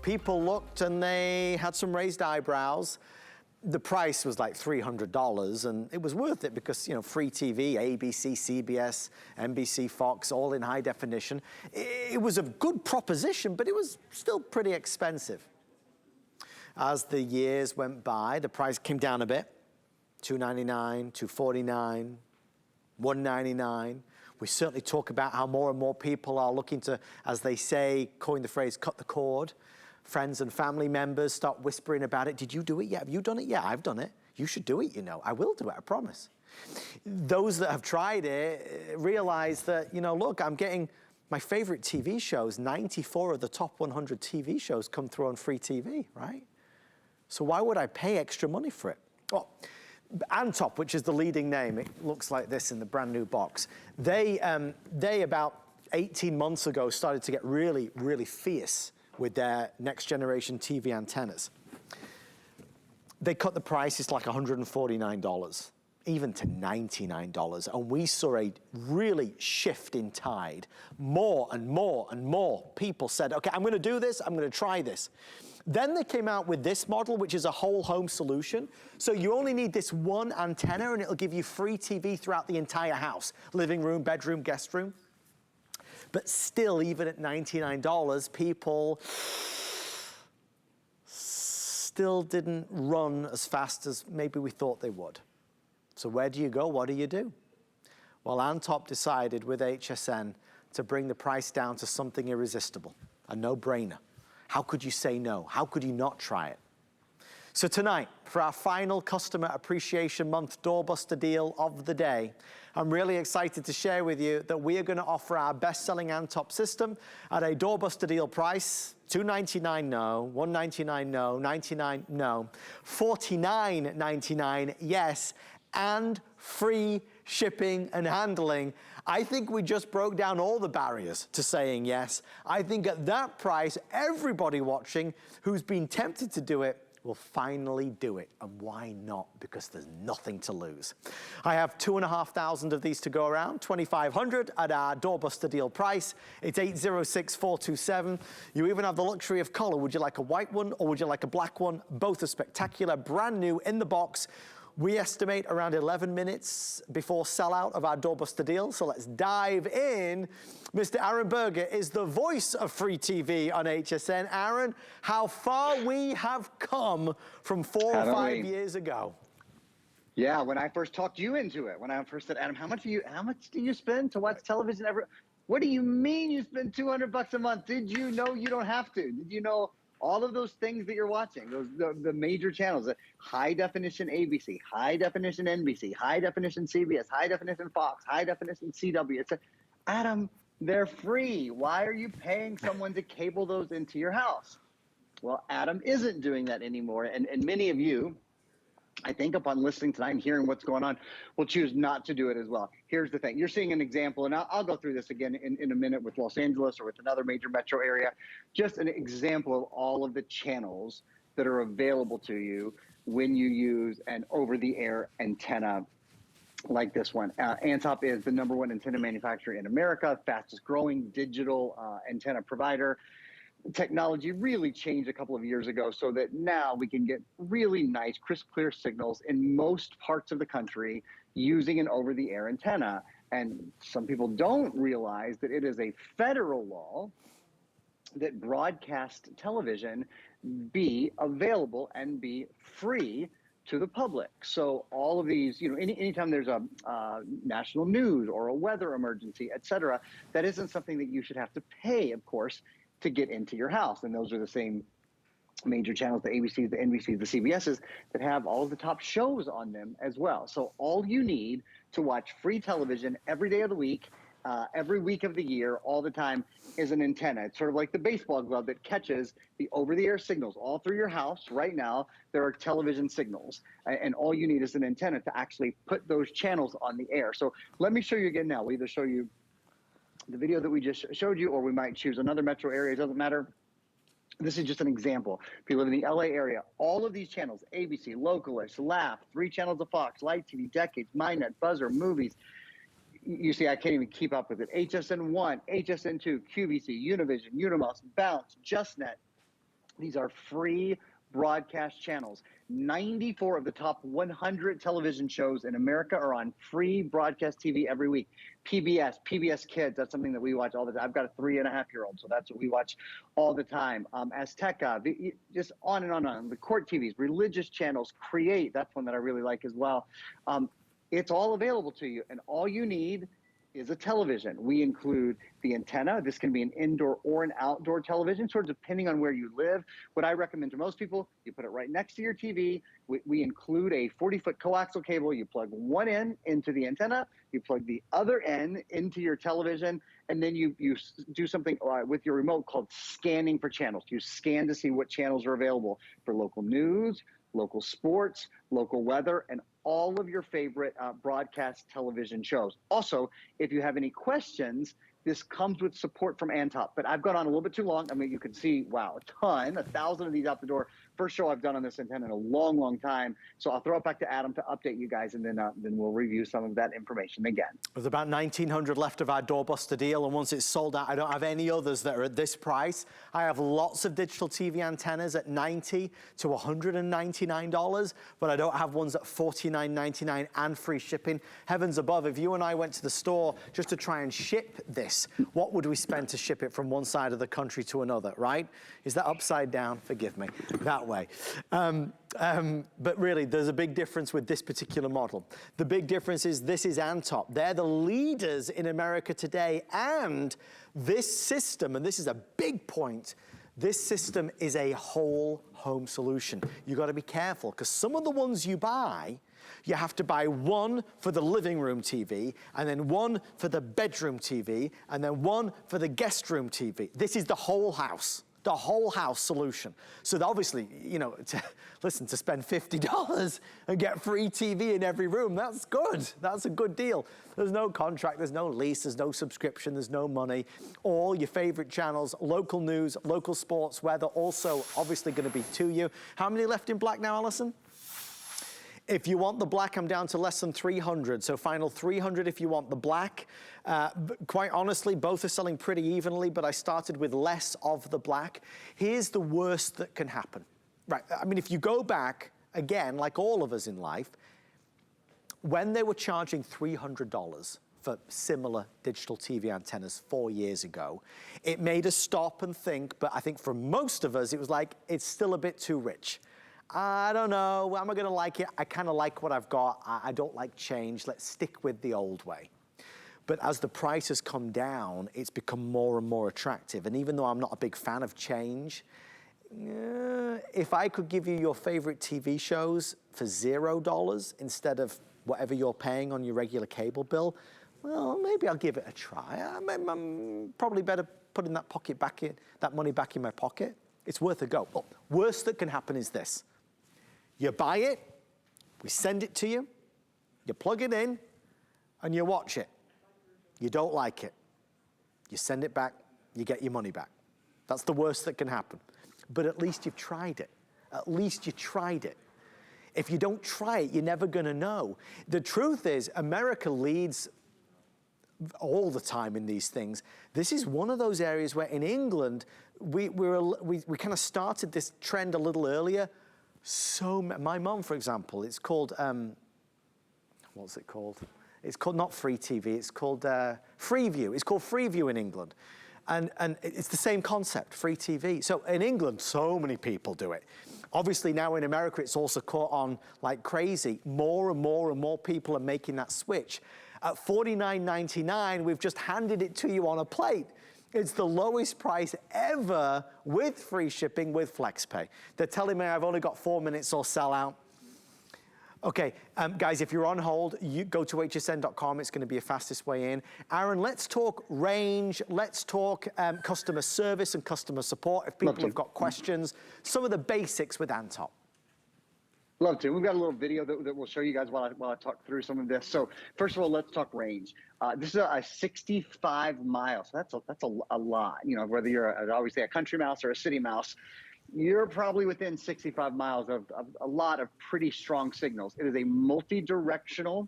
People looked and they had some raised eyebrows. The price was like $300, and it was worth it because, you know, free TV, ABC, CBS, NBC, Fox, all in high definition. It was a good proposition, but it was still pretty expensive. As the years went by, the price came down a bit. $299, $249, $199. We certainly talk about how more and more people are looking to, as they say, coin the phrase, cut the cord. Friends and family members start whispering about it. Did you do it yet? Have you done it? Yeah, I've done it. You should do it, you know. I will do it, I promise. Those that have tried it realize that, you know, look, I'm getting my favorite TV shows. 94 of the top 100 TV shows come through on free TV, right? So why would I pay extra money for it? Well, Antop, which is the leading name, it looks like this in the brand new box. They about 18 months ago started to get really, really fierce with their next generation TV antennas. They cut the price, it's like $149, even to $99. And we saw a really shift in tide. More and more and more people said, okay, I'm gonna do this, I'm gonna try this. Then they came out with this model, which is a whole home solution. So you only need this one antenna and it'll give you free TV throughout the entire house. Living room, bedroom, guest room. But still, even at $99, people still didn't run as fast as maybe we thought they would. So where do you go? What do you do? Well, Antop decided with HSN to bring the price down to something irresistible, a no-brainer. How could you say no? How could you not try it? So tonight, for our final Customer Appreciation Month doorbuster deal of the day, I'm really excited to share with you that we are going to offer our best-selling Antop system at a doorbuster deal price, $299 no, $199 no, $99 no, $49.99 yes, and free shipping and handling. I think we just broke down all the barriers to saying yes. I think at that price, everybody watching who's been tempted to do it will finally do it. And why not? Because there's nothing to lose. I have 2,500 of these to go around, 2,500 at our doorbuster deal price. It's 806427. You even have the luxury of color. Would you like a white one or would you like a black one? Both are spectacular, brand new in the box. We estimate around 11 minutes before sellout of our doorbuster deal. So let's dive in. Mr. Aaron Berger is the voice of free TV on HSN. Aaron, how far we have come from 4 or 5 years ago. Yeah, when I first talked you into it, when I first said, Adam, how much do you spend to watch television every? What do you mean you spend $200 a month? Did you know you don't have to? Did you know all of those things that you're watching, the major channels, high definition ABC, high definition NBC, high definition CBS, high definition Fox, high definition CW. It's Adam, they're free. Why are you paying someone to cable those into your house? Well, Adam isn't doing that anymore. And many of you, I think upon listening tonight and hearing what's going on, will choose not to do it as well. Here's the thing. You're seeing an example, and I'll go through this again in a minute with Los Angeles or with another major metro area. Just an example of all of the channels that are available to you when you use an over-the-air antenna like this one. Antop is the #1 antenna manufacturer in America, fastest growing digital antenna provider. Technology really changed a couple of years ago so that now we can get really nice, crisp, clear signals in most parts of the country using an over-the-air antenna. And some people don't realize that it is a federal law that broadcast television be available and be free to the public. So all of these, you know, anytime there's a national news or a weather emergency, et cetera, that isn't something that you should have to pay, of course, to get into your house. And those are the same major channels, the ABCs, the NBCs, the CBSs, that have all of the top shows on them as well. So all you need to watch free television every day of the week, every week of the year, all the time, is an antenna. It's sort of like the baseball glove that catches the over-the-air signals all through your house. Right now, there are television signals, and all you need is an antenna to actually put those channels on the air. So let me show you again now. We'll either show you the video that we just showed you, or we might choose another metro area. It doesn't matter. This is just an example. If you live in the LA area, all of these channels, ABC, Localist, Laugh, 3 channels of Fox, Light TV, Decades, MyNet, Buzzer, Movies. You see, I can't even keep up with it. HSN1, HSN2, QVC, Univision, Unimos, Bounce, JustNet. These are free broadcast channels. 94 of the top 100 television shows in America are on free broadcast TV every week. PBS Kids, that's something that we watch all the time. I've got a 3.5-year-old, so that's what we watch all the time. Azteca, just on and on and on. The court TVs, religious channels, Create, that's one that I really like as well. It's all available to you, and all you need is a television. We include the antenna. This can be an indoor or an outdoor television, sort of depending on where you live. What I recommend to most people, you put it right next to your TV. We include a 40-foot coaxial cable. You plug one end into the antenna, you plug the other end into your television, and then you do something with your remote called scanning for channels. You scan to see what channels are available for local news, local sports, local weather, and all of your favorite broadcast television shows. Also, if you have any questions, this comes with support from Antop. But I've gone on a little bit too long. I mean, you can see, wow, 1,000 of these out the door. First show I've done on this antenna in a long, long time. So I'll throw it back to Adam to update you guys, and then we'll review some of that information again. There's about 1,900 left of our doorbuster deal, and once it's sold out, I don't have any others that are at this price. I have lots of digital TV antennas at $90 to $199, but I don't have ones at $49.99 and free shipping. Heavens above, if you and I went to the store just to try and ship this, what would we spend to ship it from one side of the country to another, right? Is that upside down? Forgive me, that way. But really, there's a big difference with this particular model. The big difference is this is Antop. They're the leaders in America today, and this system, and this is a big point, this system is a whole home solution. You got to be careful, because some of the ones you buy, you have to buy one for the living room TV, and then one for the bedroom TV, and then one for the guest room TV. This is the whole house solution. So obviously, you know, to spend $50 and get free TV in every room, that's good. That's a good deal. There's no contract, there's no lease, there's no subscription, there's no money. All your favorite channels, local news, local sports, weather, also obviously gonna be to you. How many left in black now, Allison? If you want the black, I'm down to less than 300. So final 300 if you want the black. Quite honestly, both are selling pretty evenly, but I started with less of the black. Here's the worst that can happen. Right, I mean, if you go back, again, like all of us in life, when they were charging $300 for similar digital TV antennas 4 years ago, it made us stop and think, but I think for most of us, it was like, it's still a bit too rich. I don't know, am I gonna like it? I kinda like what I've got. I don't like change. Let's stick with the old way. But as the price has come down, it's become more and more attractive. And even though I'm not a big fan of change, if I could give you your favorite TV shows for $0 instead of whatever you're paying on your regular cable bill, well, maybe I'll give it a try. I'm probably better putting that money back in my pocket. It's worth a go. Well, worst that can happen is this. You buy it, we send it to you, you plug it in, and you watch it. You don't like it. You send it back, you get your money back. That's the worst that can happen. But at least you've tried it. At least you tried it. If you don't try it, you're never gonna know. The truth is, America leads all the time in these things. This is one of those areas where in England, we kind of started this trend a little earlier. So my mom, for example, it's called, what's it called? It's called not free TV, it's called Freeview. It's called Freeview in England. And it's the same concept, free TV. So in England, so many people do it. Obviously now in America, it's also caught on like crazy. More and more and more people are making that switch. At $49.99, we've just handed it to you on a plate. It's the lowest price ever with free shipping with FlexPay. They're telling me I've only got 4 minutes or sell out. Okay, guys, if you're on hold, you go to hsn.com. It's going to be your fastest way in. Aaron, let's talk range. Let's talk customer service and customer support. If people have got questions, some of the basics with Antop. Love to. We've got a little video that we'll show you guys while I talk through some of this. So first of all, let's talk range. This is a 65 miles. So that's a lot. You know, whether you're obviously a country mouse or a city mouse, you're probably within 65 miles of a lot of pretty strong signals. It is a multi-directional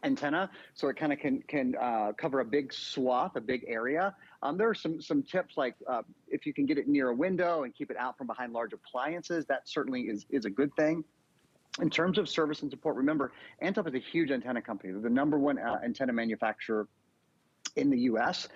antenna, so it kind of can cover a big swath, a big area. There are some tips like if you can get it near a window and keep it out from behind large appliances, that certainly is a good thing. In terms of service and support, remember, Antop is a huge antenna company. They're the #1 antenna manufacturer in the US.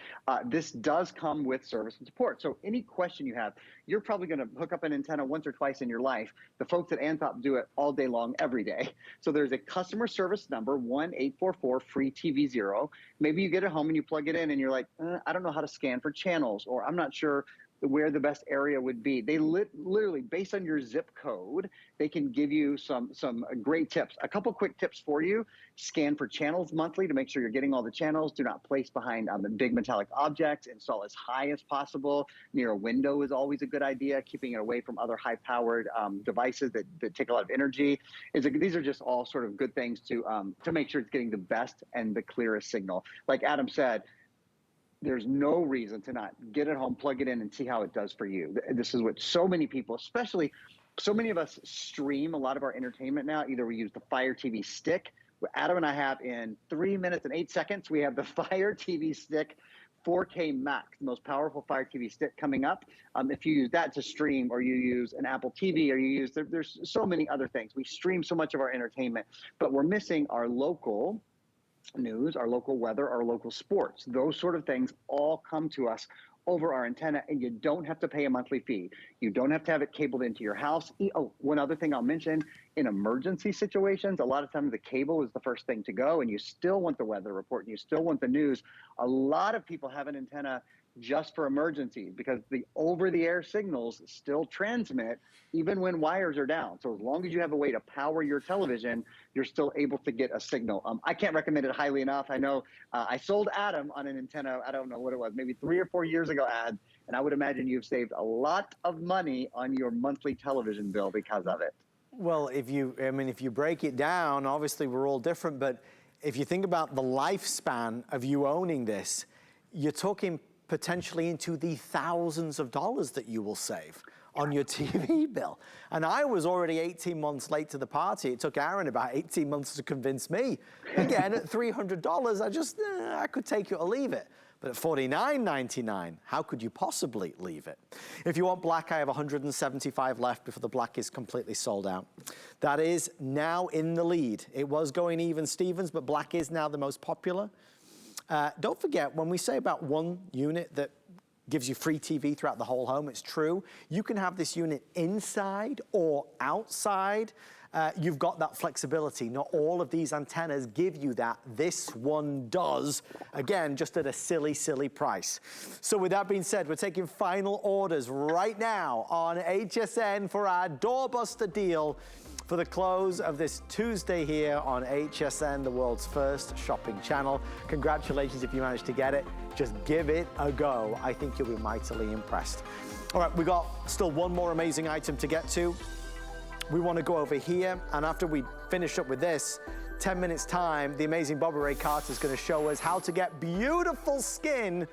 This does come with service and support. So any question you have, you're probably going to hook up an antenna once or twice in your life. The folks at Antop do it all day long, every day. So there's a customer service number, 1-844-FREE-TV0. Maybe you get it home and you plug it in and you're like, I don't know how to scan for channels, or I'm not sure where the best area would be. They literally, based on your zip code, they can give you some great tips. A couple quick tips for you: scan for channels monthly to make sure you're getting all the channels. Do not place behind the big metallic objects. Install as high as possible. Near a window is always a good idea. Keeping it away from other high-powered devices that take a lot of energy. These are just all sort of good things to make sure it's getting the best and the clearest signal. Like Adam said, there's no reason to not get it home, plug it in, and see how it does for you. This is what so many people, especially so many of us, stream a lot of our entertainment now. Either we use the Fire TV Stick. What Adam and I have in 3 minutes and 8 seconds, we have the Fire TV Stick 4K Max, the most powerful Fire TV Stick coming up. If you use that to stream, or you use an Apple TV, or you use, there's so many other things. We stream so much of our entertainment, but we're missing our local news, our local weather, our local sports. Those sort of things all come to us over our antenna, and you don't have to pay a monthly fee. You don't have to have it cabled into your house. Oh, one other thing I'll mention, in emergency situations, a lot of times the cable is the first thing to go, and you still want the weather report, and you still want the news. A lot of people have an antenna just for emergencies, because the over-the-air signals still transmit even when wires are down. So as long as you have a way to power your television, you're still able to get a signal. I can't recommend it highly enough. I know I sold Adam on an antenna, I don't know what it was, maybe 3 or 4 years ago, Ad, and I would imagine you've saved a lot of money on your monthly television bill because of it. Well, if you break it down, obviously we're all different, but if you think about the lifespan of you owning this, you're talking potentially into the thousands of dollars that you will save on your TV bill. And I was already 18 months late to the party. It took Aaron about 18 months to convince me. Again, at $300, I could take it or leave it. But at $49.99, how could you possibly leave it? If you want black, I have 175 left before the black is completely sold out. That is now in the lead. It was going even Stevens, but black is now the most popular. Don't forget, when we say about one unit that gives you free TV throughout the whole home, it's true. You can have this unit inside or outside. You've got that flexibility. Not all of these antennas give you that. This one does. Again, just at a silly, silly price. So with that being said, we're taking final orders right now on HSN for our doorbuster deal for the close of this Tuesday here on HSN, the world's first shopping channel. Congratulations if you managed to get it. Just give it a go. I think you'll be mightily impressed. All right, we got still one more amazing item to get to. We want to go over here, and after we finish up with this, 10 minutes time, the amazing Bobby Ray Carter is going to show us how to get beautiful skin